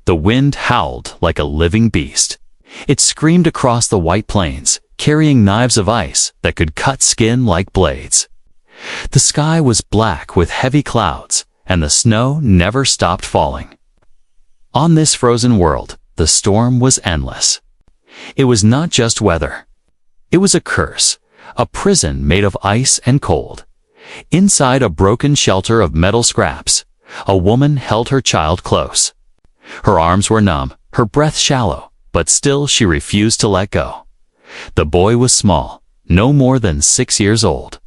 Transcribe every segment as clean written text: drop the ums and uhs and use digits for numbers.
The wind howled like a living beast. It screamed across the white plains, carrying knives of ice that could cut skin like blades. The sky was black with heavy clouds, and the snow never stopped falling. On this frozen world, the storm was endless. It was not just weather. It was a curse, a prison made of ice and cold. Inside a broken shelter of metal scraps, a woman held her child close. Her arms were numb, her breath shallow, but still she refused to let go. The boy was small, no more than 6 years old.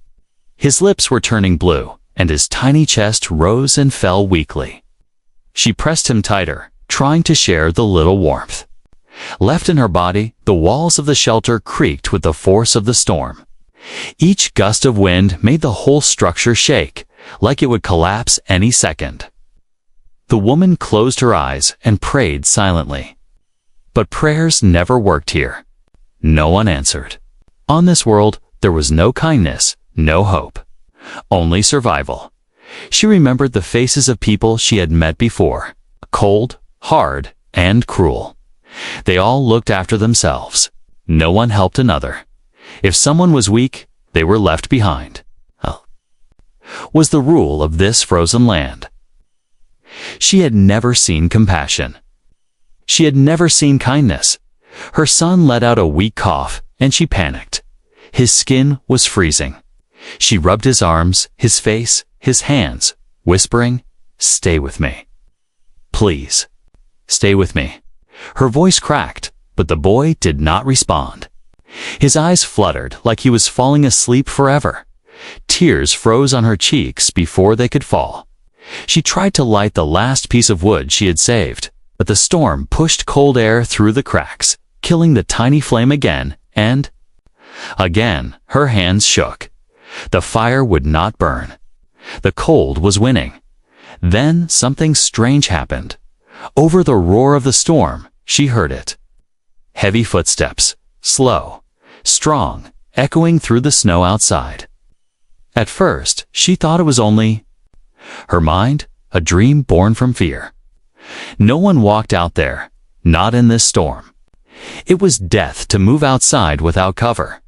His lips were turning blue, and his tiny chest rose and fell weakly. She pressed him tighter, trying to share the little warmth. Left in her body, the walls of the shelter creaked with the force of the storm. Each gust of wind made the whole structure shake, like it would collapse any second. The woman closed her eyes and prayed silently. But prayers never worked here. No one answered. On this world, there was no kindness, no hope. Only survival. She remembered the faces of people she had met before, cold, hard, and cruel. They all looked after themselves. No one helped another. If someone was weak, they were left behind. Was the rule of this frozen land. She had never seen compassion. She had never seen kindness. Her son let out a weak cough, and she panicked. His skin was freezing. She rubbed his arms, his face, his hands, whispering, "Stay with me. Please, stay with me." Her voice cracked, but the boy did not respond. His eyes fluttered like he was falling asleep forever. Tears froze on her cheeks before they could fall. She tried to light the last piece of wood she had saved, but the storm pushed cold air through the cracks, killing the tiny flame again, and again her hands shook. The fire would not burn. The cold was winning. Then something strange happened. Over the roar of the storm, she heard it. Heavy footsteps, slow, strong, echoing through the snow outside. At first, she thought it was only her mind, a dream born from fear. No one walked out there, not in this storm. It was death to move outside without cover.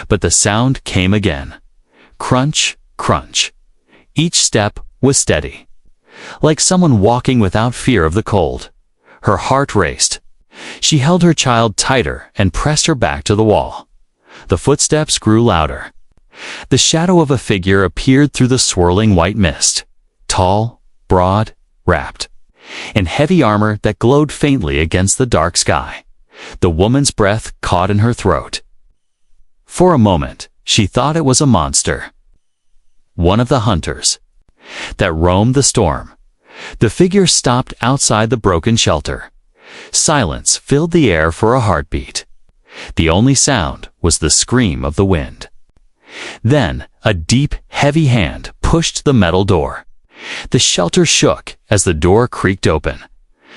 But the sound came again. Crunch, crunch. Each step was steady, like someone walking without fear of the cold. Her heart raced. She held her child tighter and pressed her back to the wall. The footsteps grew louder. The shadow of a figure appeared through the swirling white mist. Tall, broad, wrapped in heavy armor that glowed faintly against the dark sky. The woman's breath caught in her throat. For a moment, she thought it was a monster. One of the hunters that roamed the storm. The figure stopped outside the broken shelter. Silence filled the air for a heartbeat. The only sound was the scream of the wind. Then, a deep, heavy hand pushed the metal door. The shelter shook as the door creaked open.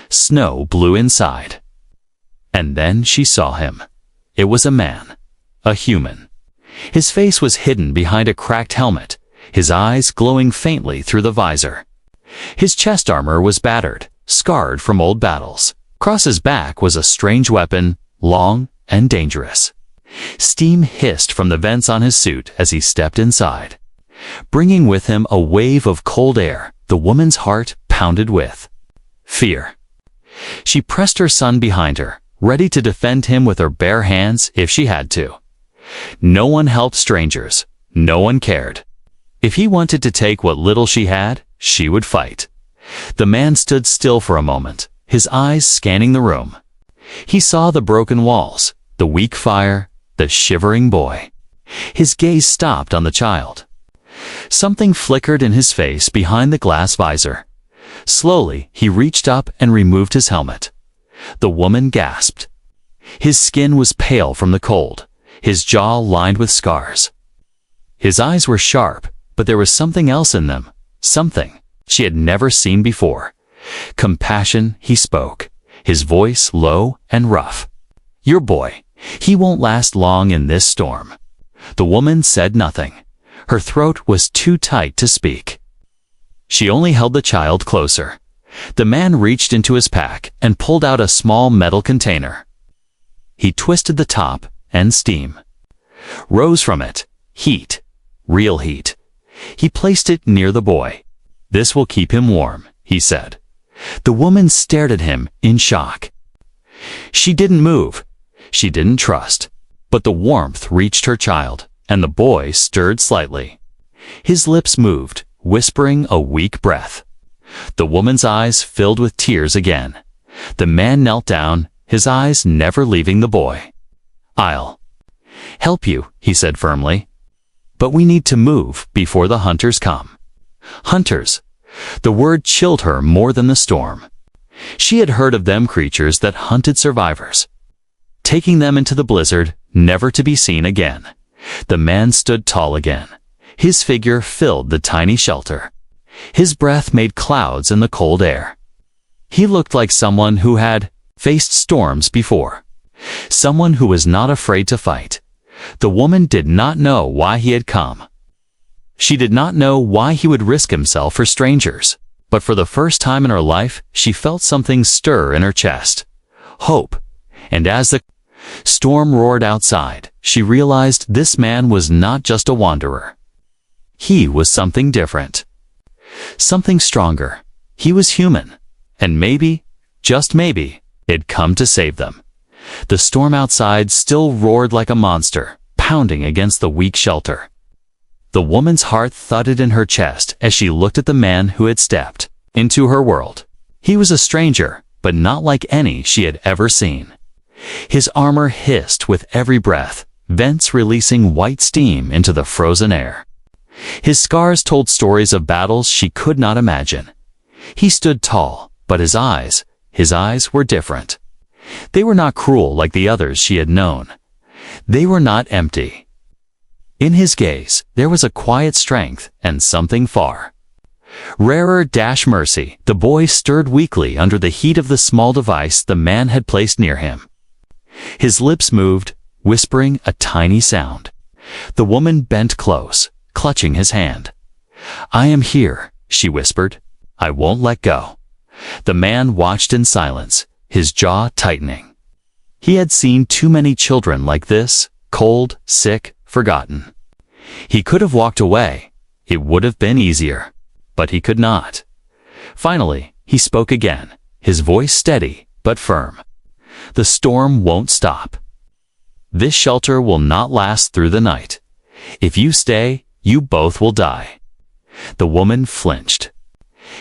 Snow blew inside. And then she saw him. It was a man, a human. His face was hidden behind a cracked helmet, his eyes glowing faintly through the visor. His chest armor was battered, scarred from old battles. Across his back was a strange weapon, long and dangerous. Steam hissed from the vents on his suit as he stepped inside. Bringing with him a wave of cold air, the woman's heart pounded with fear. She pressed her son behind her, ready to defend him with her bare hands if she had to. No one helped strangers. No one cared. If he wanted to take what little she had, she would fight. The man stood still for a moment, his eyes scanning the room. He saw the broken walls, the weak fire, the shivering boy. His gaze stopped on the child. Something flickered in his face behind the glass visor. Slowly, he reached up and removed his helmet. The woman gasped. His skin was pale from the cold, his jaw lined with scars. His eyes were sharp, but there was something else in them, something she had never seen before. Compassion, he spoke, his voice low and rough. "Your boy, he won't last long in this storm." The woman said nothing. Her throat was too tight to speak. She only held the child closer. The man reached into his pack and pulled out a small metal container. He twisted the top, and steam rose from it. Heat. Real heat. He placed it near the boy. "This will keep him warm," he said. The woman stared at him in shock. She didn't move. She didn't trust. But the warmth reached her child, and the boy stirred slightly. His lips moved, whispering a weak breath. The woman's eyes filled with tears again. The man knelt down, his eyes never leaving the boy. "I'll help you," he said firmly. "But we need to move before the hunters come." Hunters. The word chilled her more than the storm. She had heard of them, creatures that hunted survivors, taking them into the blizzard, never to be seen again. The man stood tall again. His figure filled the tiny shelter. His breath made clouds in the cold air. He looked like someone who had faced storms before. Someone who was not afraid to fight. The woman did not know why he had come. She did not know why he would risk himself for strangers. But for the first time in her life, she felt something stir in her chest. Hope. And as the storm roared outside, she realized this man was not just a wanderer. He was something different. Something stronger. He was human. And maybe, just maybe, it'd come to save them. The storm outside still roared like a monster, pounding against the weak shelter. The woman's heart thudded in her chest as she looked at the man who had stepped into her world. He was a stranger, but not like any she had ever seen. His armor hissed with every breath, vents releasing white steam into the frozen air. His scars told stories of battles she could not imagine. He stood tall, but his eyes were different. They were not cruel like the others she had known. They were not empty. In his gaze, there was a quiet strength and something far rarer mercy. The boy stirred weakly under the heat of the small device the man had placed near him. His lips moved, whispering a tiny sound. The woman bent close, clutching his hand. "I am here," she whispered. "I won't let go." The man watched in silence, his jaw tightening. He had seen too many children like this, cold, sick, forgotten. He could have walked away. It would have been easier. But he could not. Finally, he spoke again, his voice steady but firm. "The storm won't stop. This shelter will not last through the night. If you stay, you both will die." The woman flinched.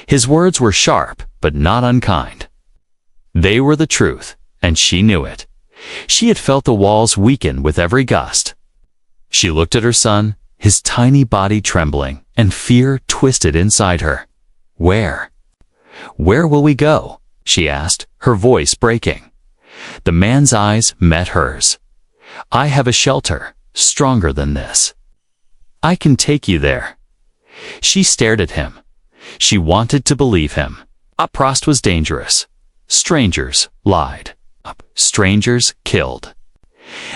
His words were sharp but not unkind. They were the truth, and she knew it. She had felt the walls weaken with every gust. She looked at her son, his tiny body trembling, and fear twisted inside her. Where will we go?" she asked, her voice breaking. The man's eyes met hers. "I have a shelter, stronger than this. I can take you there." She stared at him. She wanted to believe him. Prost was dangerous. Strangers lied. Strangers killed.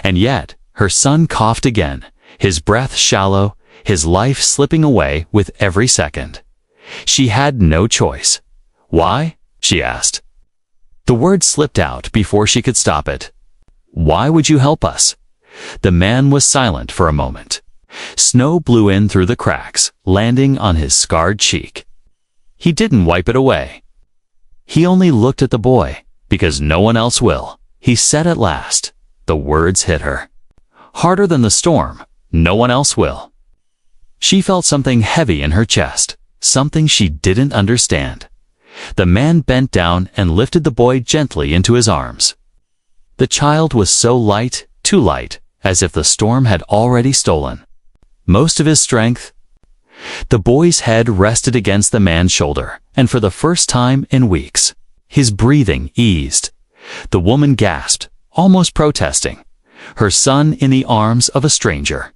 And yet, her son coughed again, his breath shallow, his life slipping away with every second. She had no choice. "Why?" she asked. The word slipped out before she could stop it. "Why would you help us?" The man was silent for a moment. Snow blew in through the cracks, landing on his scarred cheek. He didn't wipe it away. He only looked at the boy, because no one else will. He said at last. The words hit her. Harder than the storm, no one else will. She felt something heavy in her chest, something she didn't understand. The man bent down and lifted the boy gently into his arms. The child was so light, too light, as if the storm had already stolen most of his strength. The boy's head rested against the man's shoulder, and for the first time in weeks, his breathing eased. The woman gasped, almost protesting, her son in the arms of a stranger.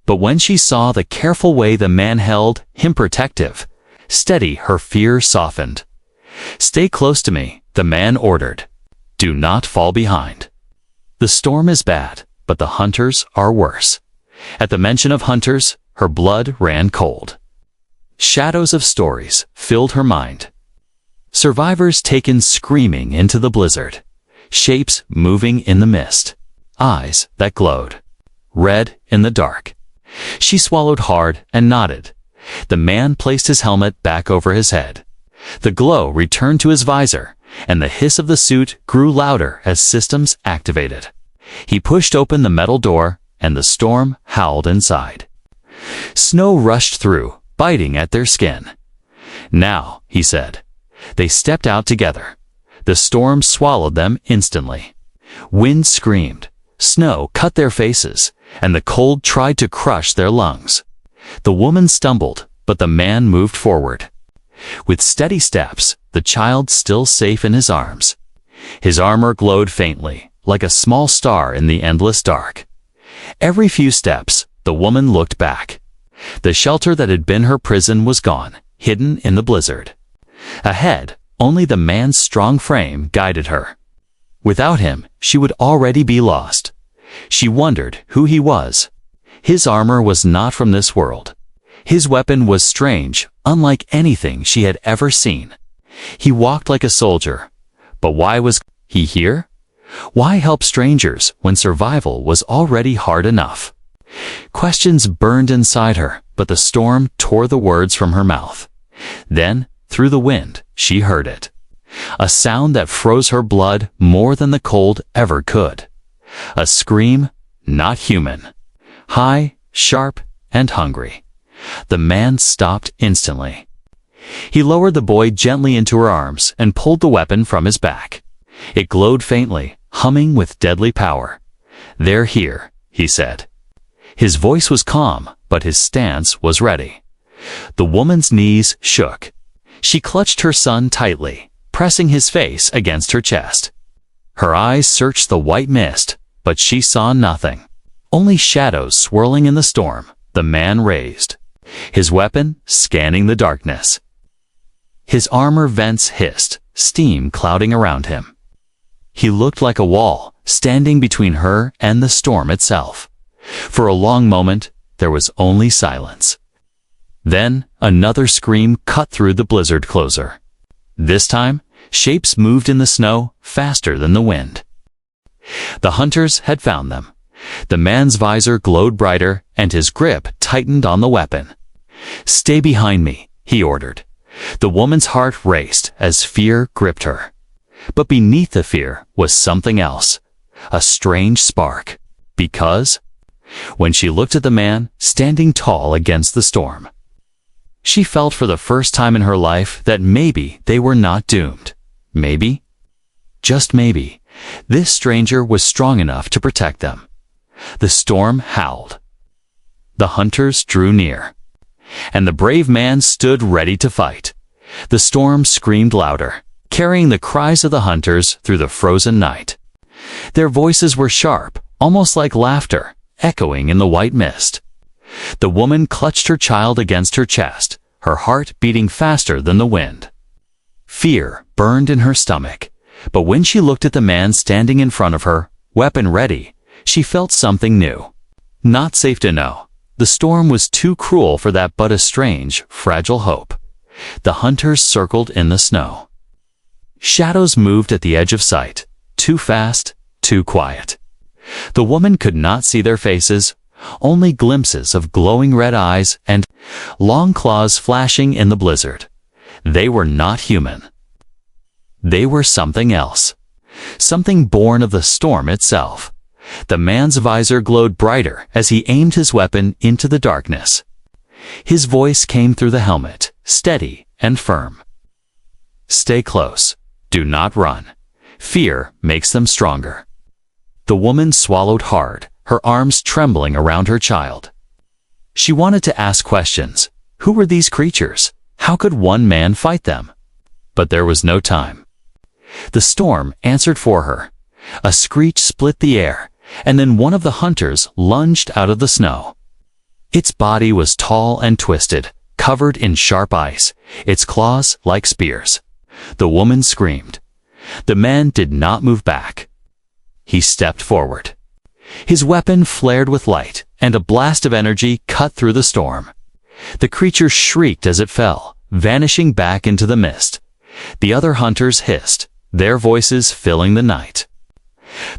But when she saw the careful way the man held him protective, steady, her fear softened. "Stay close to me," the man ordered. "Do not fall behind. The storm is bad, but the hunters are worse." At the mention of hunters, her blood ran cold. Shadows of stories filled her mind. Survivors taken screaming into the blizzard. Shapes moving in the mist. Eyes that glowed. Red in the dark. She swallowed hard and nodded. The man placed his helmet back over his head. The glow returned to his visor, and the hiss of the suit grew louder as systems activated. He pushed open the metal door, and the storm howled inside. Snow rushed through, biting at their skin. "Now," he said. They stepped out together. The storm swallowed them instantly. Wind screamed. Snow cut their faces, and the cold tried to crush their lungs. The woman stumbled, but the man moved forward. With steady steps, the child still safe in his arms. His armor glowed faintly, like a small star in the endless dark. Every few steps, the woman looked back. The shelter that had been her prison was gone, hidden in the blizzard. Ahead, only the man's strong frame guided her. Without him, she would already be lost. She wondered who he was. His armor was not from this world. His weapon was strange, unlike anything she had ever seen. He walked like a soldier. But why was he here? Why help strangers when survival was already hard enough? Questions burned inside her, but the storm tore the words from her mouth. Then, through the wind, she heard it. A sound that froze her blood more than the cold ever could. A scream, not human. High, sharp, and hungry. The man stopped instantly. He lowered the boy gently into her arms and pulled the weapon from his back. It glowed faintly, humming with deadly power. "They're here," he said. His voice was calm, but his stance was ready. The woman's knees shook. She clutched her son tightly, pressing his face against her chest. Her eyes searched the white mist, but she saw nothing. Only shadows swirling in the storm. The man raised his weapon, scanning the darkness. His armor vents hissed, steam clouding around him. He looked like a wall, standing between her and the storm itself. For a long moment, there was only silence. Then, another scream cut through the blizzard closer. This time, shapes moved in the snow faster than the wind. The hunters had found them. The man's visor glowed brighter, and his grip tightened on the weapon. "Stay behind me," he ordered. The woman's heart raced as fear gripped her. But beneath the fear was something else, a strange spark. Because, when she looked at the man standing tall against the storm, she felt for the first time in her life that maybe they were not doomed. Maybe, just maybe, this stranger was strong enough to protect them. The storm howled. The hunters drew near. And the brave man stood ready to fight. The storm screamed louder, carrying the cries of the hunters through the frozen night. Their voices were sharp, almost like laughter, echoing in the white mist. The woman clutched her child against her chest, her heart beating faster than the wind. Fear burned in her stomach, but when she looked at the man standing in front of her, weapon ready, she felt something new. Not safe to know. The storm was too cruel for that, but a strange, fragile hope. The hunters circled in the snow. Shadows moved at the edge of sight, too fast, too quiet. The woman could not see their faces, only glimpses of glowing red eyes and long claws flashing in the blizzard. They were not human. They were something else. Something born of the storm itself. The man's visor glowed brighter as he aimed his weapon into the darkness. His voice came through the helmet, steady and firm. "Stay close. Do not run. Fear makes them stronger." The woman swallowed hard, her arms trembling around her child. She wanted to ask questions. Who were these creatures? How could one man fight them? But there was no time. The storm answered for her. A screech split the air, and then one of the hunters lunged out of the snow. Its body was tall and twisted, covered in sharp ice, its claws like spears. The woman screamed. The man did not move back. He stepped forward. His weapon flared with light, and a blast of energy cut through the storm. The creature shrieked as it fell, vanishing back into the mist. The other hunters hissed, their voices filling the night.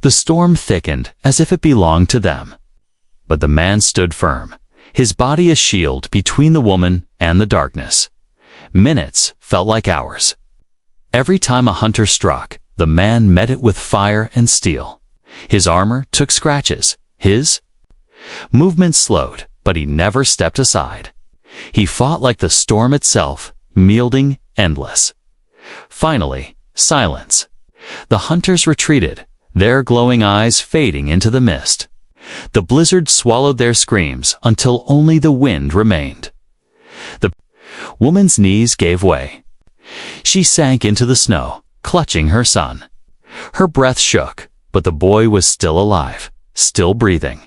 The storm thickened as if it belonged to them. But the man stood firm, his body a shield between the woman and the darkness. Minutes felt like hours. Every time a hunter struck, the man met it with fire and steel. His armor took scratches. His movement slowed, but he never stepped aside. He fought like the storm itself, wielding endless. Finally, silence. The hunters retreated, their glowing eyes fading into the mist. The blizzard swallowed their screams until only the wind remained. The woman's knees gave way. She sank into the snow, clutching her son. Her breath shook, but the boy was still alive, still breathing.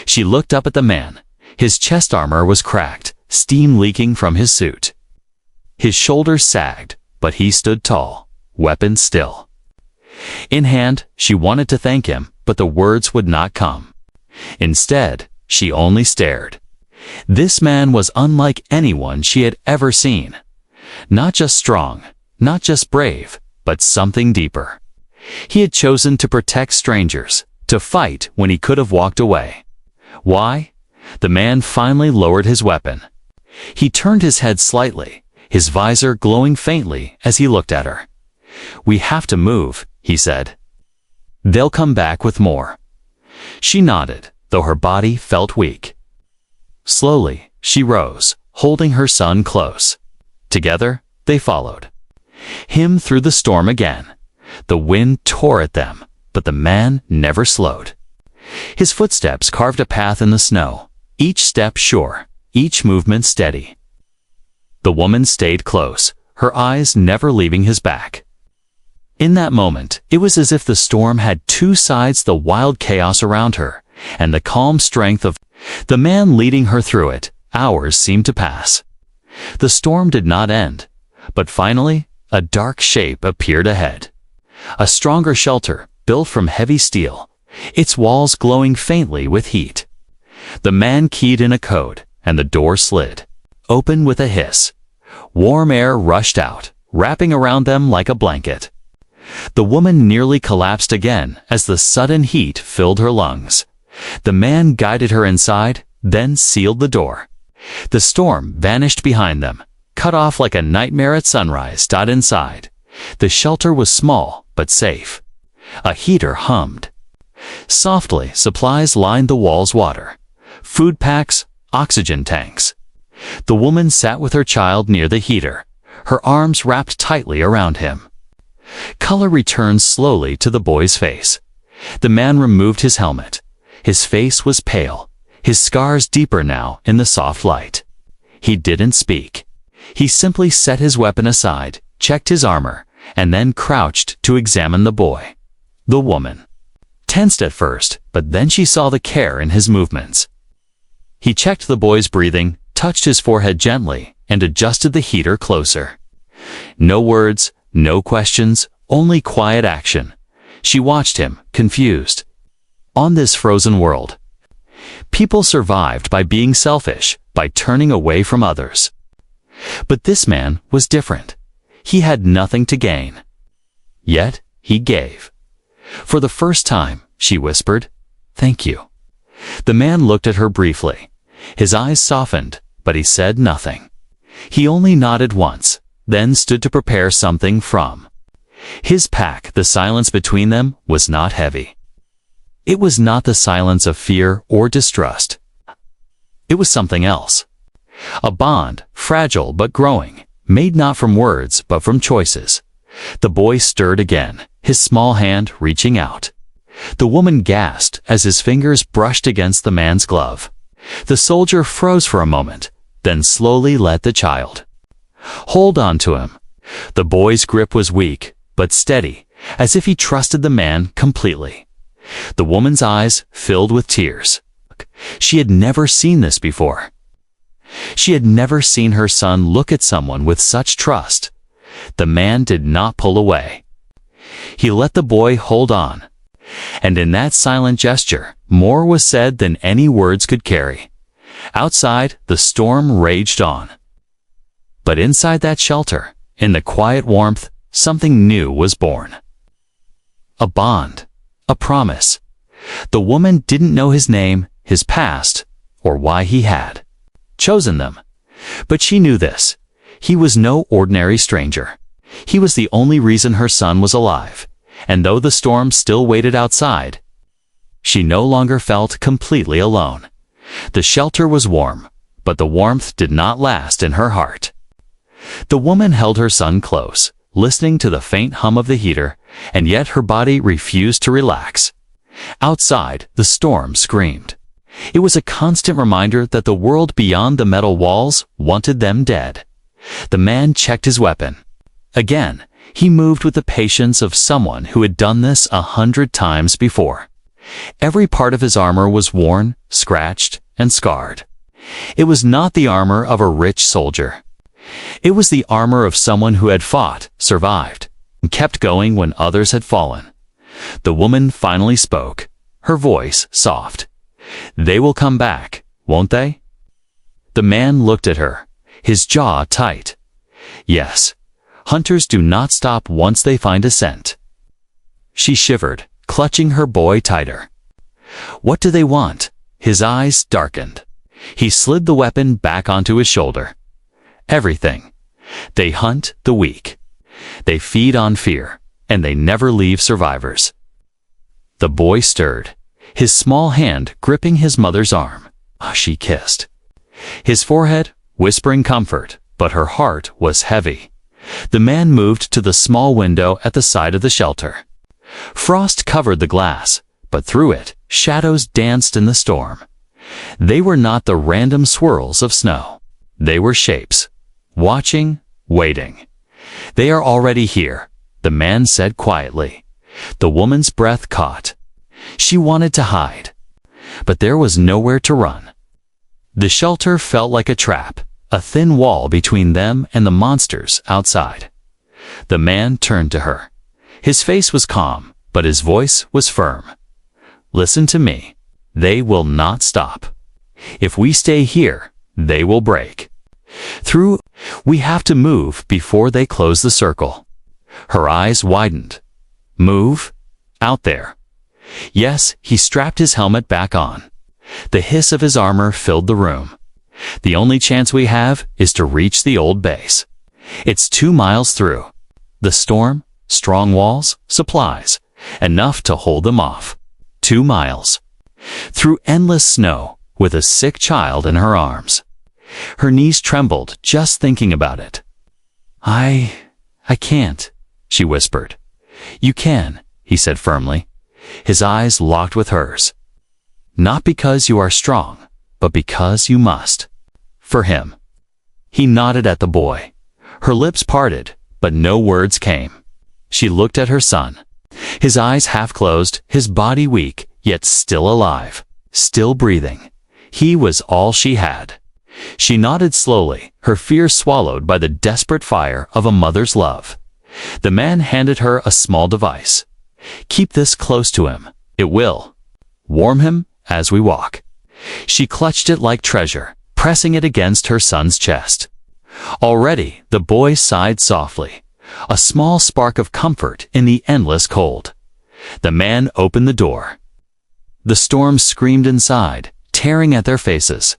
She looked up at the man. His chest armor was cracked, steam leaking from his suit. His shoulders sagged, but he stood tall, weapon still. In hand, she wanted to thank him, but the words would not come. Instead, she only stared. This man was unlike anyone she had ever seen. Not just strong, not just brave, but something deeper. He had chosen to protect strangers, to fight when he could have walked away. Why? The man finally lowered his weapon. He turned his head slightly, his visor glowing faintly as he looked at her. "We have to move," he said. "They'll come back with more." She nodded, though her body felt weak. Slowly, she rose, holding her son close. Together, they followed. Him through the storm again. The wind tore at them, but the man never slowed. His footsteps carved a path in the snow, each step sure, each movement steady. The woman stayed close, her eyes never leaving his back. In that moment, it was as if the storm had two sides: the wild chaos around her, and the calm strength of the man leading her through it. Hours seemed to pass. The storm did not end, but finally, a dark shape appeared ahead. A stronger shelter, built from heavy steel, its walls glowing faintly with heat. The man keyed in a code, and the door slid open with a hiss. Warm air rushed out, wrapping around them like a blanket. The woman nearly collapsed again as the sudden heat filled her lungs. The man guided her inside, then sealed the door. The storm vanished behind them, cut off like a nightmare at sunrise. Inside, the shelter was small but safe. A heater hummed. Softly, supplies lined the walls: water, food packs, oxygen tanks. The woman sat with her child near the heater, her arms wrapped tightly around him. Color returned slowly to the boy's face. The man removed his helmet. His face was pale, his scars deeper now in the soft light. He didn't speak. He simply set his weapon aside, checked his armor, and then crouched to examine the boy. The woman tensed at first, but then she saw the care in his movements. He checked the boy's breathing, touched his forehead gently, and adjusted the heater closer. No words, no questions, only quiet action. She watched him, confused. On this frozen world, people survived by being selfish, by turning away from others. But this man was different. He had nothing to gain. Yet, he gave. For the first time, she whispered, "Thank you." The man looked at her briefly. His eyes softened, but he said nothing. He only nodded once, then stood to prepare something from his pack. The silence between them was not heavy. It was not the silence of fear or distrust. It was something else. A bond, fragile but growing, made not from words but from choices. The boy stirred again, his small hand reaching out. The woman gasped as his fingers brushed against the man's glove. The soldier froze for a moment, then slowly let the child hold on to him. The boy's grip was weak, but steady, as if he trusted the man completely. The woman's eyes filled with tears. She had never seen this before. She had never seen her son look at someone with such trust. The man did not pull away. He let the boy hold on. And in that silent gesture, more was said than any words could carry. Outside, the storm raged on. But inside that shelter, in the quiet warmth, something new was born. A bond. A promise. The woman didn't know his name, his past, or why he had chosen them. But she knew this. He was no ordinary stranger. He was the only reason her son was alive, and though the storm still waited outside, she no longer felt completely alone. The shelter was warm, but the warmth did not last in her heart. The woman held her son close, listening to the faint hum of the heater, and yet her body refused to relax. Outside, the storm screamed. It was a constant reminder that the world beyond the metal walls wanted them dead. The man checked his weapon. Again, he moved with the patience of someone who had done this 100 times before. Every part of his armor was worn, scratched, and scarred. It was not the armor of a rich soldier. It was the armor of someone who had fought, survived, and kept going when others had fallen. The woman finally spoke, her voice soft. "They will come back, won't they?" The man looked at her, his jaw tight. "Yes, hunters do not stop once they find a scent." She shivered, clutching her boy tighter. "What do they want?" His eyes darkened. He slid the weapon back onto his shoulder. "Everything. They hunt the weak. They feed on fear, and they never leave survivors." The boy stirred, his small hand gripping his mother's arm. She kissed his forehead, whispering comfort, but her heart was heavy. The man moved to the small window at the side of the shelter. Frost covered the glass, but through it, shadows danced in the storm. They were not the random swirls of snow. They were shapes, watching, waiting. "They are already here," the man said quietly. The woman's breath caught. She wanted to hide, but there was nowhere to run. The shelter felt like a trap, a thin wall between them and the monsters outside. The man turned to her. His face was calm, but his voice was firm. "Listen to me. They will not stop. If we stay here, they will break. We have to move before they close the circle." Her eyes widened. "Move? Out there?" Yes, he strapped his helmet back on. The hiss of his armor filled the room. "The only chance we have is to reach the old base. It's 2 miles through. The storm, strong walls, supplies, enough to hold them off. 2 miles. Through endless snow, with a sick child in her arms." Her knees trembled just thinking about it. I can't," she whispered. "You can," he said firmly. His eyes locked with hers. "Not because you are strong, but because you must. For him." He nodded at the boy. Her lips parted, but no words came. She looked at her son. His eyes half closed, his body weak, yet still alive, still breathing. He was all she had. She nodded slowly, her fear swallowed by the desperate fire of a mother's love. The man handed her a small device. "Keep this close to him. It will warm him as we walk." She clutched it like treasure, pressing it against her son's chest. Already, the boy sighed softly, a small spark of comfort in the endless cold. The man opened the door. The storm screamed inside, tearing at their faces.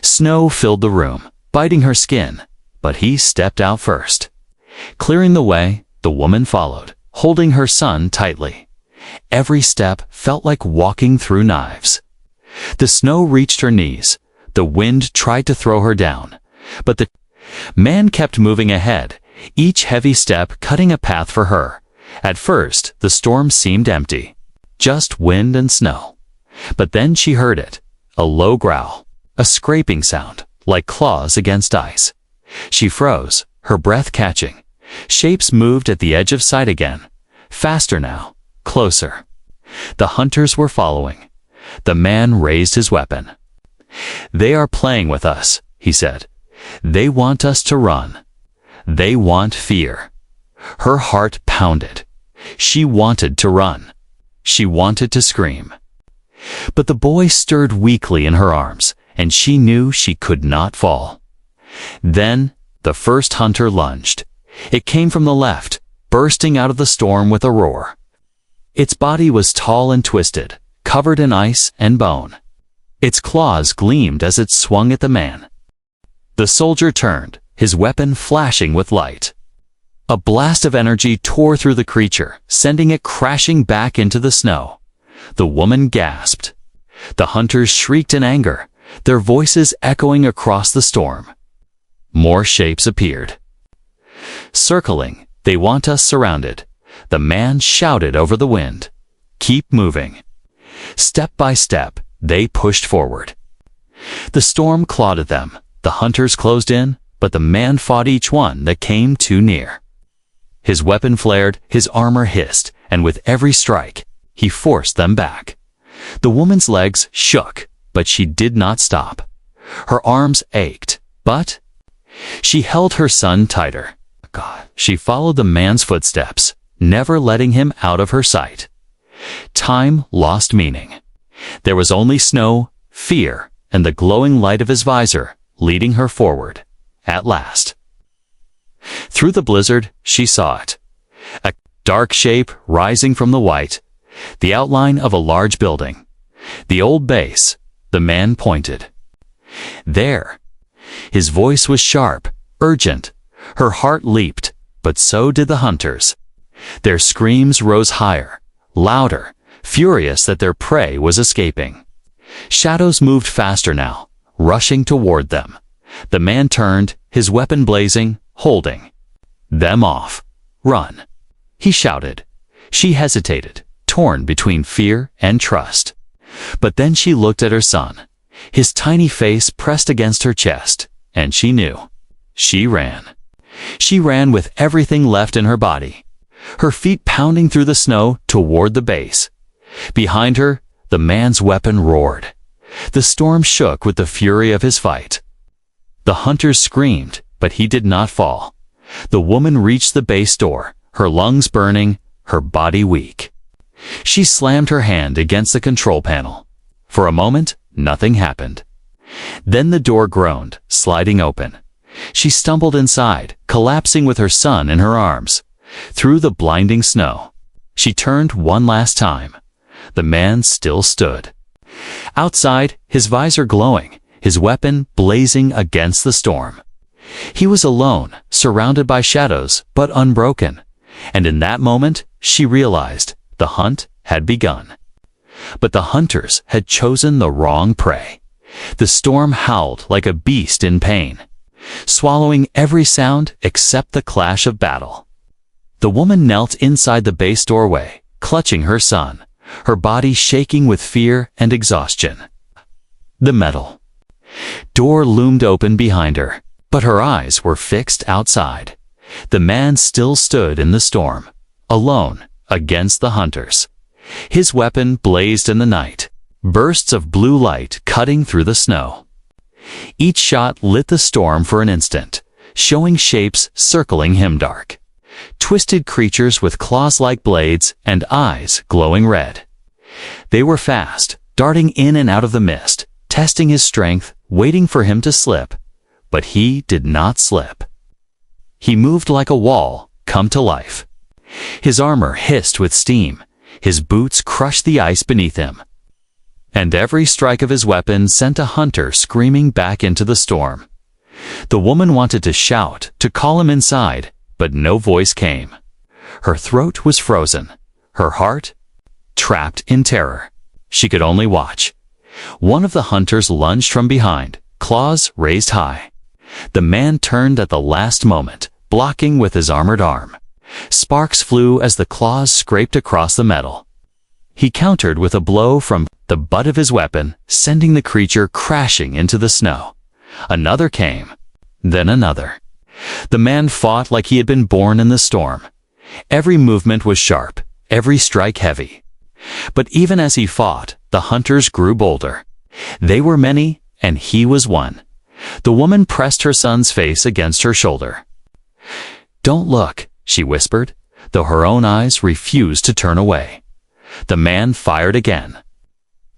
Snow filled the room, biting her skin, but he stepped out first. Clearing the way, the woman followed, holding her son tightly. Every step felt like walking through knives. The snow reached her knees. The wind tried to throw her down, but the man kept moving ahead, each heavy step cutting a path for her. At first, the storm seemed empty, just wind and snow. But then she heard it, a low growl, a scraping sound, like claws against ice. She froze, her breath catching. Shapes moved at the edge of sight again, faster now, closer. The hunters were following. The man raised his weapon. "They are playing with us," he said. "They want us to run. They want fear." Her heart pounded. She wanted to run. She wanted to scream. But the boy stirred weakly in her arms, and she knew she could not fall. Then the first hunter lunged. It came from the left, bursting out of the storm with a roar. Its body was tall and twisted, covered in ice and bone. Its claws gleamed as it swung at the man. The soldier turned, his weapon flashing with light. A blast of energy tore through the creature, sending it crashing back into the snow. The woman gasped. The hunters shrieked in anger, their voices echoing across the storm. More shapes appeared. Circling, they want us surrounded. The man shouted over the wind. Keep moving. Step by step, they pushed forward. The storm clawed at them. The hunters closed in, but the man fought each one that came too near. His weapon flared, his armor hissed, and with every strike, he forced them back. The woman's legs shook, but she did not stop. Her arms ached, but she held her son tighter. She followed the man's footsteps, never letting him out of her sight. Time lost meaning. There was only snow, fear, and the glowing light of his visor, leading her forward, at last. Through the blizzard, she saw it. A dark shape rising from the white, the outline of a large building. The old base, the man pointed. There. His voice was sharp, urgent. Her heart leaped, but so did the hunters. Their screams rose higher, louder, furious that their prey was escaping. Shadows moved faster now, rushing toward them. The man turned, his weapon blazing, holding them off. Run, he shouted. She hesitated, torn between fear and trust. But then she looked at her son, his tiny face pressed against her chest, and she knew. She ran. She ran with everything left in her body, her feet pounding through the snow toward the base. Behind her, the man's weapon roared. The storm shook with the fury of his fight. The hunters screamed, but he did not fall. The woman reached the base door, her lungs burning, her body weak. She slammed her hand against the control panel. For a moment, nothing happened. Then the door groaned, sliding open. She stumbled inside, collapsing with her son in her arms. Through the blinding snow, she turned one last time. The man still stood. Outside, his visor glowing, his weapon blazing against the storm. He was alone, surrounded by shadows, but unbroken. And in that moment, she realized the hunt had begun. But the hunters had chosen the wrong prey. The storm howled like a beast in pain, swallowing every sound except the clash of battle. The woman knelt inside the base doorway, clutching her son, her body shaking with fear and exhaustion. The metal door loomed open behind her, but her eyes were fixed outside. The man still stood in the storm, alone against the hunters. His weapon blazed in the night, bursts of blue light cutting through the snow. Each shot lit the storm for an instant, showing shapes circling him dark. Twisted creatures with claws-like blades and eyes glowing red. They were fast, darting in and out of the mist, testing his strength, waiting for him to slip. But he did not slip. He moved like a wall, come to life. His armor hissed with steam. His boots crushed the ice beneath him. And every strike of his weapon sent a hunter screaming back into the storm. The woman wanted to shout, to call him inside, but no voice came. Her throat was frozen, her heart trapped in terror. She could only watch. One of the hunters lunged from behind, claws raised high. The man turned at the last moment, blocking with his armored arm. Sparks flew as the claws scraped across the metal. He countered with a blow from the butt of his weapon, sending the creature crashing into the snow. Another came, then another. The man fought like he had been born in the storm. Every movement was sharp, every strike heavy. But even as he fought, the hunters grew bolder. They were many, and he was one. The woman pressed her son's face against her shoulder. "Don't look," she whispered, though her own eyes refused to turn away. The man fired again,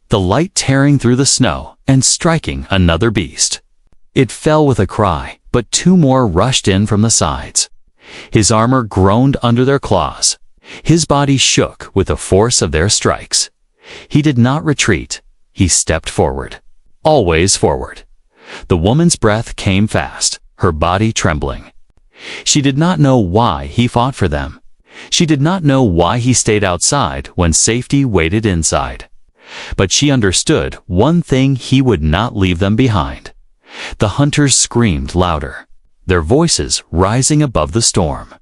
the light tearing through the snow and striking another beast. It fell with a cry, but two more rushed in from the sides. His armor groaned under their claws. His body shook with the force of their strikes. He did not retreat. He stepped forward. Always forward. The woman's breath came fast, her body trembling. She did not know why he fought for them. She did not know why he stayed outside when safety waited inside. But she understood one thing: he would not leave them behind. The hunters screamed louder, their voices rising above the storm.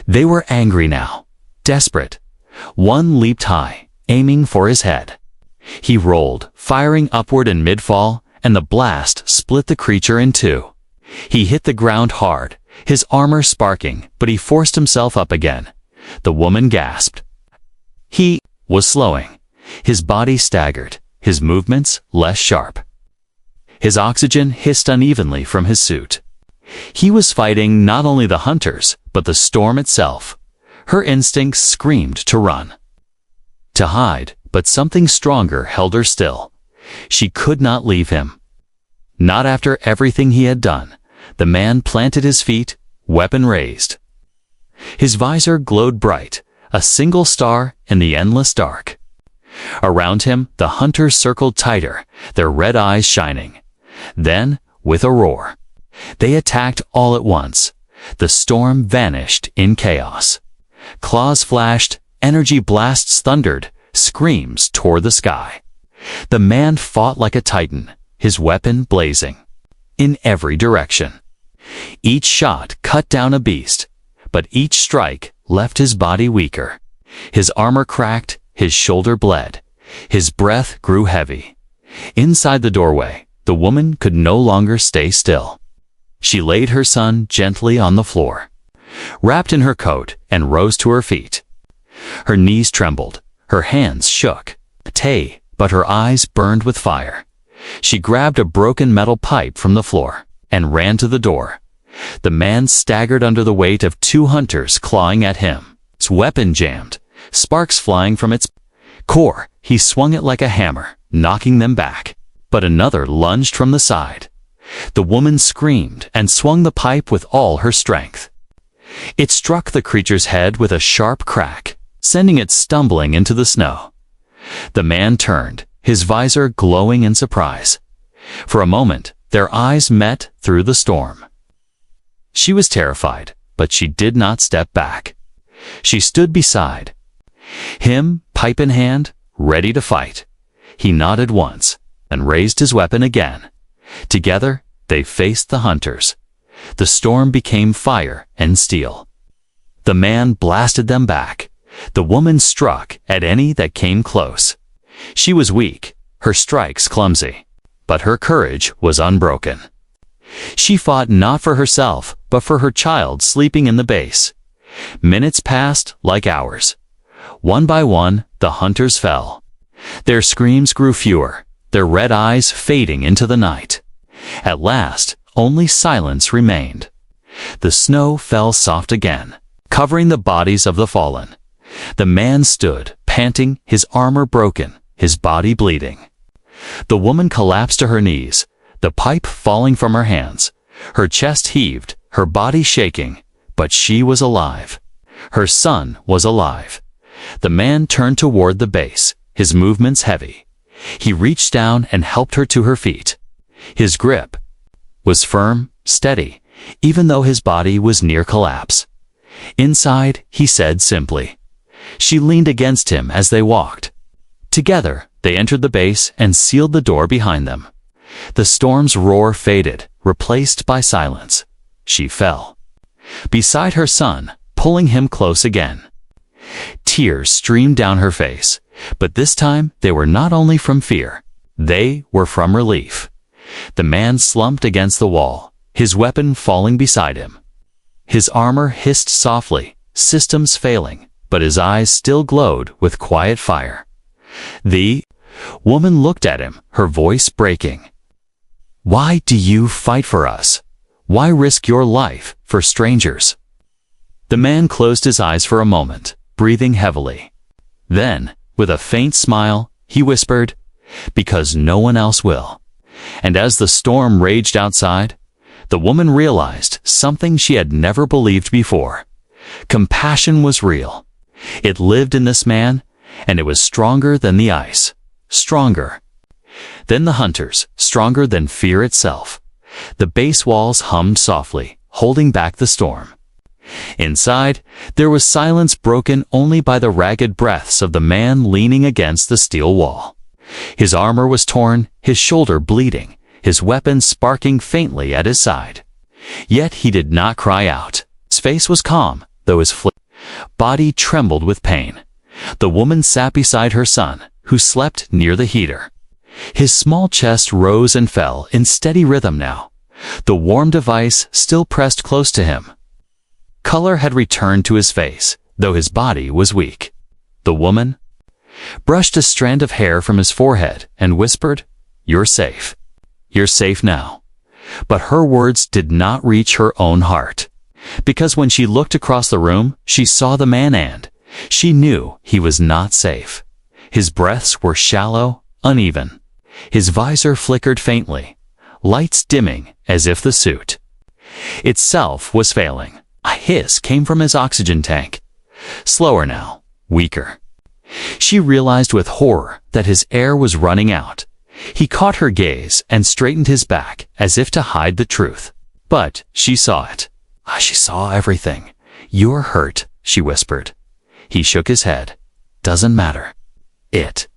They were angry now, desperate. One leaped high, aiming for his head. He rolled, firing upward in mid-fall, and the blast split the creature in two. He hit the ground hard, his armor sparking, but he forced himself up again. The woman gasped. He was slowing. His body staggered, his movements less sharp. His oxygen hissed unevenly from his suit. He was fighting not only the hunters, but the storm itself. Her instincts screamed to run, to hide, but something stronger held her still. She could not leave him. Not after everything he had done. The man planted his feet, weapon raised. His visor glowed bright, a single star in the endless dark. Around him, the hunters circled tighter, their red eyes shining. Then, with a roar, they attacked all at once. The storm vanished in chaos. Claws flashed, energy blasts thundered, screams tore the sky. The man fought like a titan, his weapon blazing in every direction. Each shot cut down a beast, but each strike left his body weaker. His armor cracked, his shoulder bled, his breath grew heavy. Inside the doorway, the woman could no longer stay still. She laid her son gently on the floor, wrapped in her coat, and rose to her feet. Her knees trembled, her hands shook, but her eyes burned with fire. She grabbed a broken metal pipe from the floor and ran to the door. The man staggered under the weight of two hunters clawing at him. His weapon jammed, sparks flying from its core. He swung it like a hammer, knocking them back. But another lunged from the side. The woman screamed and swung the pipe with all her strength. It struck the creature's head with a sharp crack, sending it stumbling into the snow. The man turned, his visor glowing in surprise. For a moment, their eyes met through the storm. She was terrified, but she did not step back. She stood beside him, pipe in hand, ready to fight. He nodded once and raised his weapon again. Together, they faced the hunters. The storm became fire and steel. The man blasted them back. The woman struck at any that came close. She was weak, her strikes clumsy, but her courage was unbroken. She fought not for herself, but for her child sleeping in the base. Minutes passed like hours. One by one, the hunters fell. Their screams grew fewer, their red eyes fading into the night. At last, only silence remained. The snow fell soft again, covering the bodies of the fallen. The man stood, panting, his armor broken, his body bleeding. The woman collapsed to her knees, the pipe falling from her hands. Her chest heaved, her body shaking, but she was alive. Her son was alive. The man turned toward the base, his movements heavy. He reached down and helped her to her feet. His grip was firm, steady, even though his body was near collapse. Inside, he said simply. She leaned against him as they walked. Together, they entered the base and sealed the door behind them. The storm's roar faded, replaced by silence. She fell beside her son, pulling him close again. Tears streamed down her face, but this time they were not only from fear. They were from relief. The man slumped against the wall, his weapon falling beside him. His armor hissed softly, systems failing, but his eyes still glowed with quiet fire. The woman looked at him, her voice breaking. "Why do you fight for us? Why risk your life for strangers?" The man closed his eyes for a moment, breathing heavily. Then, with a faint smile, he whispered, "Because no one else will." And as the storm raged outside, The woman realized something she had never believed before. Compassion was real. It lived in this man, and it was stronger than the ice. Stronger than the hunters, stronger than fear itself. The base walls hummed softly, holding back the storm. Inside, there was silence broken only by the ragged breaths of the man leaning against the steel wall. His armor was torn, his shoulder bleeding, his weapon sparking faintly at his side. Yet he did not cry out. His face was calm, though his body trembled with pain. The woman sat beside her son, who slept near the heater. His small chest rose and fell in steady rhythm now. The warm device still pressed close to him. Color had returned to his face, though his body was weak. The woman brushed a strand of hair from his forehead and whispered, "You're safe. You're safe now." But her words did not reach her own heart. Because when she looked across the room, she saw the man and she knew he was not safe. His breaths were shallow, uneven. His visor flickered faintly, lights dimming as if the suit itself was failing. A hiss came from his oxygen tank. Slower now, weaker. She realized with horror that his air was running out. He caught her gaze and straightened his back as if to hide the truth. But she saw it. She saw everything. "You're hurt," she whispered. He shook his head. "Doesn't matter." "It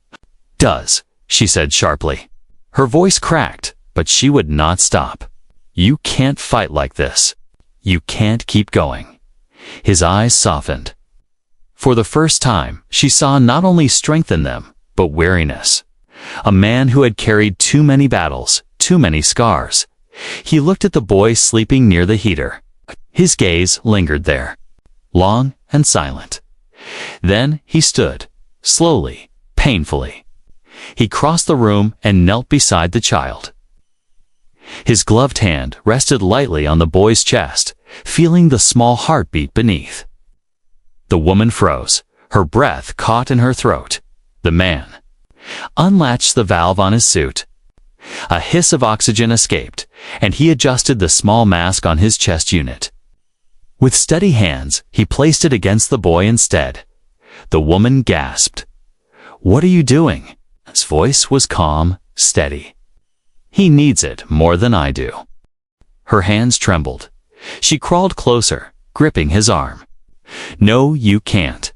does," she said sharply. Her voice cracked, but she would not stop. "You can't fight like this. You can't keep going." His eyes softened. For the first time, she saw not only strength in them, but weariness. A man who had carried too many battles, too many scars. He looked at the boy sleeping near the heater. His gaze lingered there, long and silent. Then he stood, slowly, painfully. He crossed the room and knelt beside the child. His gloved hand rested lightly on the boy's chest, feeling the small heartbeat beneath. The woman froze, her breath caught in her throat. The man unlatched the valve on his suit. A hiss of oxygen escaped, and he adjusted the small mask on his chest unit. With steady hands, he placed it against the boy instead. The woman gasped. "What are you doing?" His voice was calm, steady. "He needs it more than I do." Her hands trembled. She crawled closer, gripping his arm. "No, you can't.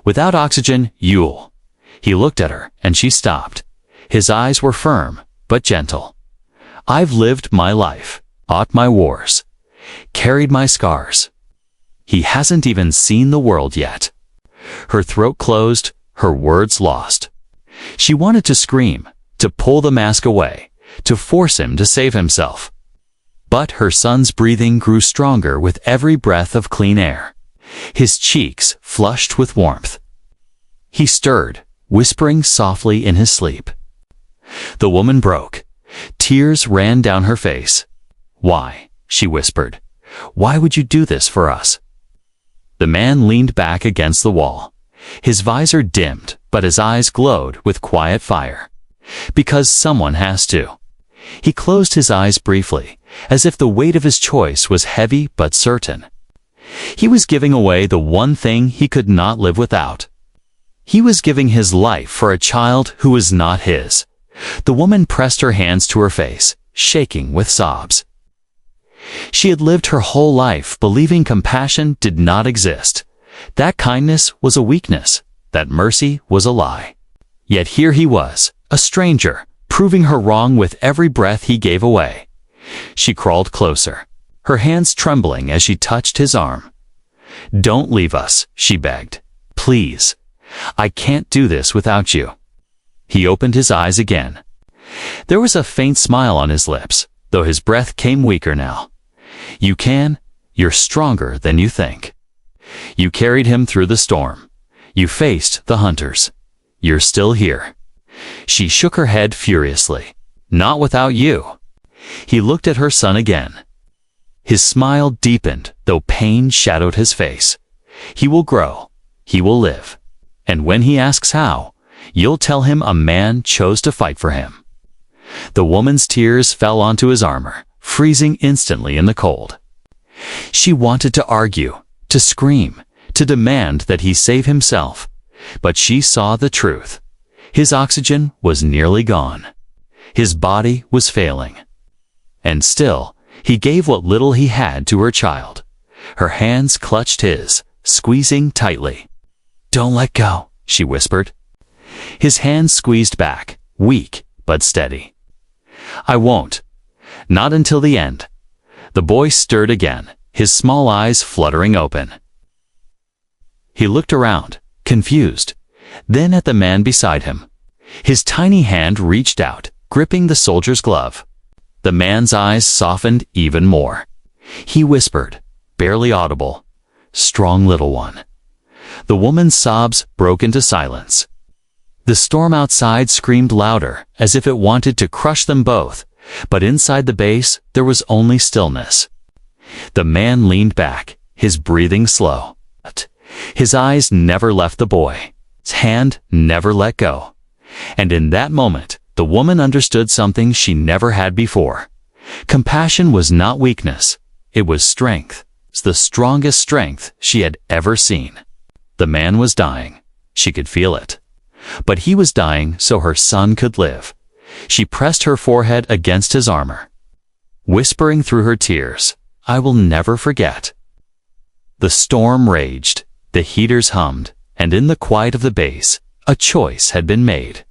Without oxygen, you'll." He looked at her, and she stopped. His eyes were firm, but gentle. "I've lived my life, fought my wars, carried my scars. He hasn't even seen the world yet." Her throat closed, her words lost. She wanted to scream, to pull the mask away, to force him to save himself. But her son's breathing grew stronger with every breath of clean air. His cheeks flushed with warmth. He stirred, whispering softly in his sleep. The woman broke. Tears ran down her face. "Why?" she whispered. "Why would you do this for us?" The man leaned back against the wall. His visor dimmed, but his eyes glowed with quiet fire. "Because someone has to." He closed his eyes briefly, as if the weight of his choice was heavy but certain. He was giving away the one thing he could not live without. He was giving his life for a child who was not his. The woman pressed her hands to her face, shaking with sobs. She had lived her whole life believing compassion did not exist. That kindness was a weakness, that mercy was a lie. Yet here he was, a stranger, proving her wrong with every breath he gave away. She crawled closer, her hands trembling as she touched his arm. "Don't leave us," she begged. "Please. I can't do this without you." He opened his eyes again. There was a faint smile on his lips, though his breath came weaker now. "You can. You're stronger than you think. You carried him through the storm. You faced the hunters. You're still here." She shook her head furiously. "Not without you." He looked at her son again. His smile deepened, though pain shadowed his face. "He will grow. He will live. And when he asks how, you'll tell him a man chose to fight for him." The woman's tears fell onto his armor, freezing instantly in the cold. She wanted to argue, to scream, to demand that he save himself, but she saw the truth. His oxygen was nearly gone. His body was failing. And still, he gave what little he had to her child. Her hands clutched his, squeezing tightly. "Don't let go," she whispered. His hands squeezed back, weak but steady. "I won't. Not until the end." The boy stirred again, his small eyes fluttering open. He looked around, confused, then at the man beside him. His tiny hand reached out, gripping the soldier's glove. The man's eyes softened even more. He whispered, barely audible, "Strong little one." The woman's sobs broke into silence. The storm outside screamed louder, as if it wanted to crush them both, but inside the base there was only stillness. The man leaned back, his breathing slow. His eyes never left the boy. His hand never let go. And in that moment, the woman understood something she never had before. Compassion was not weakness. It was strength. The strongest strength she had ever seen. The man was dying. She could feel it. But he was dying so her son could live. She pressed her forehead against his armor, whispering through her tears, "I will never forget." The storm raged, the heaters hummed, and in the quiet of the base, a choice had been made.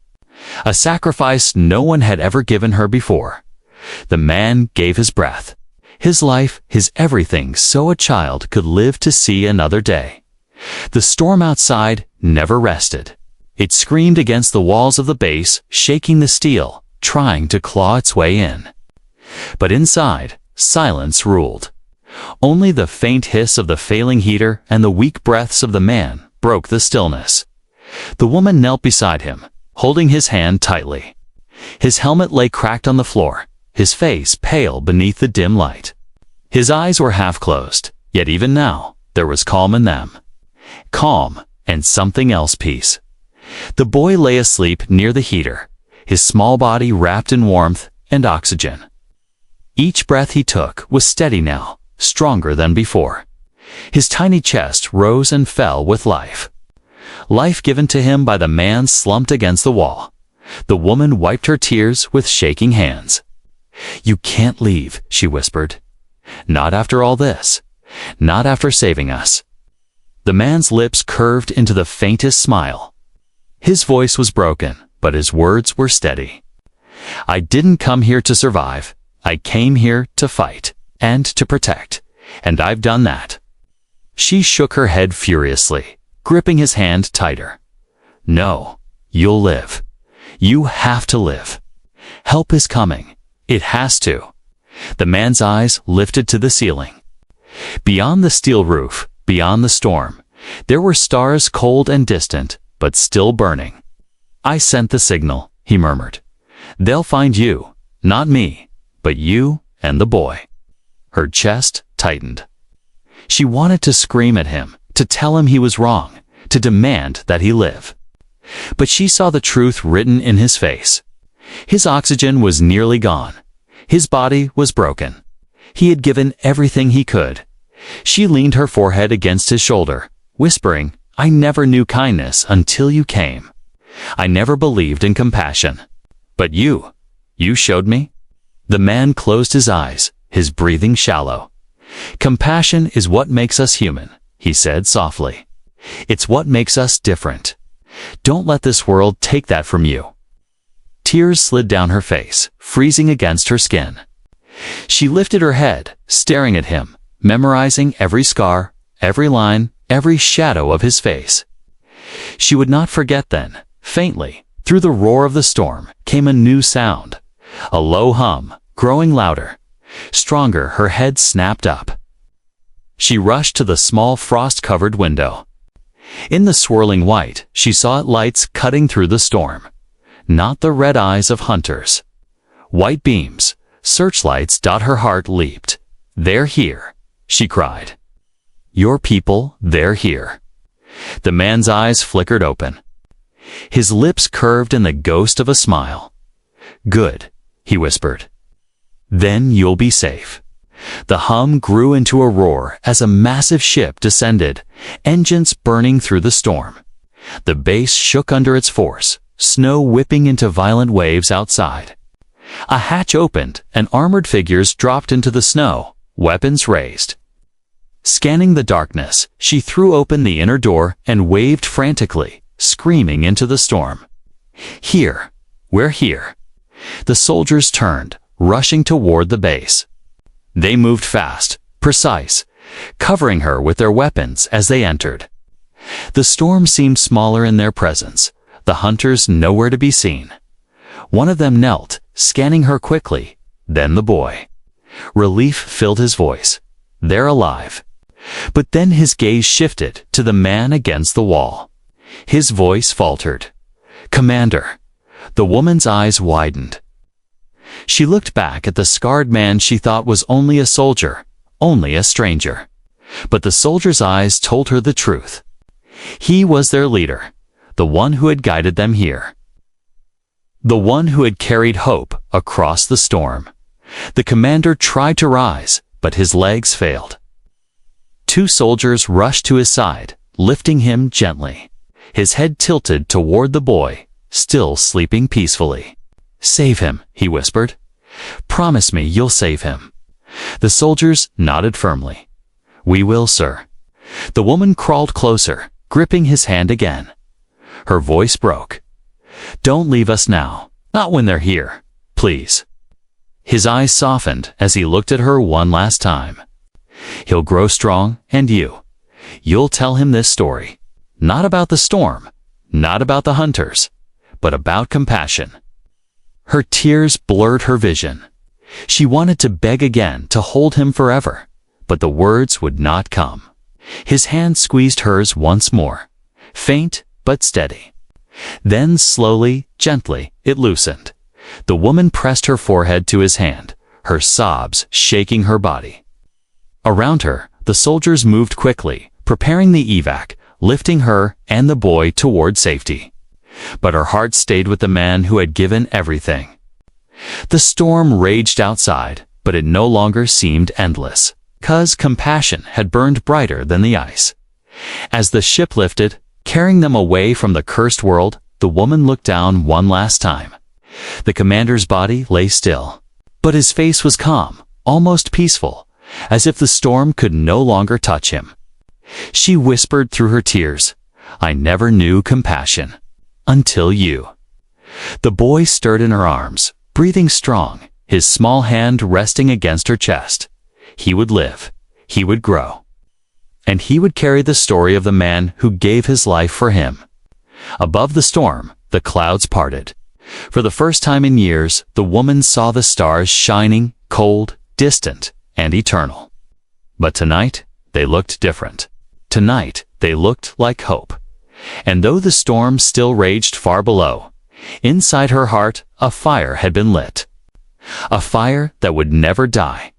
A sacrifice no one had ever given her before. The man gave his breath, his life, his everything, so a child could live to see another day. The storm outside never rested. It screamed against the walls of the base, shaking the steel, trying to claw its way in. But inside, silence ruled. Only the faint hiss of the failing heater and the weak breaths of the man broke the stillness. The woman knelt beside him, holding his hand tightly. His helmet lay cracked on the floor, his face pale beneath the dim light. His eyes were half closed, yet even now, there was calm in them. Calm and something else, peace. The boy lay asleep near the heater, his small body wrapped in warmth and oxygen. Each breath he took was steady now, stronger than before. His tiny chest rose and fell with life. Life given to him by the man slumped against the wall. The woman wiped her tears with shaking hands. "You can't leave," she whispered. "Not after all this. Not after saving us." The man's lips curved into the faintest smile. His voice was broken, but his words were steady. "I didn't come here to survive. I came here to fight and to protect, and I've done that." She shook her head furiously, gripping his hand tighter. "No, you'll live. You have to live. Help is coming. It has to." The man's eyes lifted to the ceiling. Beyond the steel roof, beyond the storm, there were stars cold and distant, but still burning. "I sent the signal," he murmured. "They'll find you, not me, but you and the boy." Her chest tightened. She wanted to scream at him, to tell him he was wrong, to demand that he live. But she saw the truth written in his face. His oxygen was nearly gone. His body was broken. He had given everything he could. She leaned her forehead against his shoulder, whispering, "I never knew kindness until you came. I never believed in compassion. But you showed me." The man closed his eyes, his breathing shallow. "Compassion is what makes us human," he said softly. "It's what makes us different. Don't let this world take that from you." Tears slid down her face, freezing against her skin. She lifted her head, staring at him, memorizing every scar, every line, every shadow of his face. She would not forget then. Faintly, through the roar of the storm, came a new sound. A low hum, growing louder. Stronger, her head snapped up. She rushed to the small frost-covered window. In the swirling white, she saw lights cutting through the storm. Not the red eyes of hunters. White beams, searchlights. Her heart leaped. "They're here," she cried. "Your people, they're here." The man's eyes flickered open. His lips curved in the ghost of a smile. "Good," he whispered. Then you'll be safe." The hum grew into a roar as a massive ship descended, engines burning through the storm. The base shook under its force, snow whipping into violent waves outside. A hatch opened and armored figures dropped into the snow, weapons raised. Scanning the darkness, she threw open the inner door and waved frantically, screaming into the storm. "Here! We're here!" The soldiers turned, rushing toward the base. They moved fast, precise, covering her with their weapons as they entered. The storm seemed smaller in their presence, the hunters nowhere to be seen. One of them knelt, scanning her quickly, then the boy. Relief filled his voice. They're alive. But then his gaze shifted to the man against the wall. His voice faltered. "Commander." The woman's eyes widened. She looked back at the scarred man she thought was only a soldier, only a stranger. But the soldier's eyes told her the truth. He was their leader, the one who had guided them here. The one who had carried hope across the storm. The commander tried to rise, but his legs failed. Two soldiers rushed to his side, lifting him gently. His head tilted toward the boy, still sleeping peacefully. "Save him," he whispered. "Promise me you'll save him." The soldiers nodded firmly. "We will, sir." The woman crawled closer, gripping his hand again. Her voice broke. "Don't leave us now, not when they're here, please." His eyes softened as he looked at her one last time. "He'll grow strong, and you'll tell him this story. Not about the storm, not about the hunters, but about compassion." Her tears blurred her vision. She wanted to beg again to hold him forever, but the words would not come. His hand squeezed hers once more, faint but steady. Then slowly, gently, it loosened. The woman pressed her forehead to his hand, her sobs shaking her body. Around her, the soldiers moved quickly, preparing the evac, lifting her and the boy toward safety. But her heart stayed with the man who had given everything. The storm raged outside, but it no longer seemed endless, 'cause compassion had burned brighter than the ice. As the ship lifted, carrying them away from the cursed world, the woman looked down one last time. The commander's body lay still, but his face was calm, almost peaceful, as if the storm could no longer touch him. She whispered through her tears, "I never knew compassion. Until you." The boy stirred in her arms, breathing strong, his small hand resting against her chest. He would live. He would grow. And he would carry the story of the man who gave his life for him. Above the storm, the clouds parted. For the first time in years, the woman saw the stars shining, cold, distant, and eternal. But tonight, they looked different. Tonight, they looked like hope. And though the storm still raged far below, inside her heart a fire had been lit. A fire that would never die,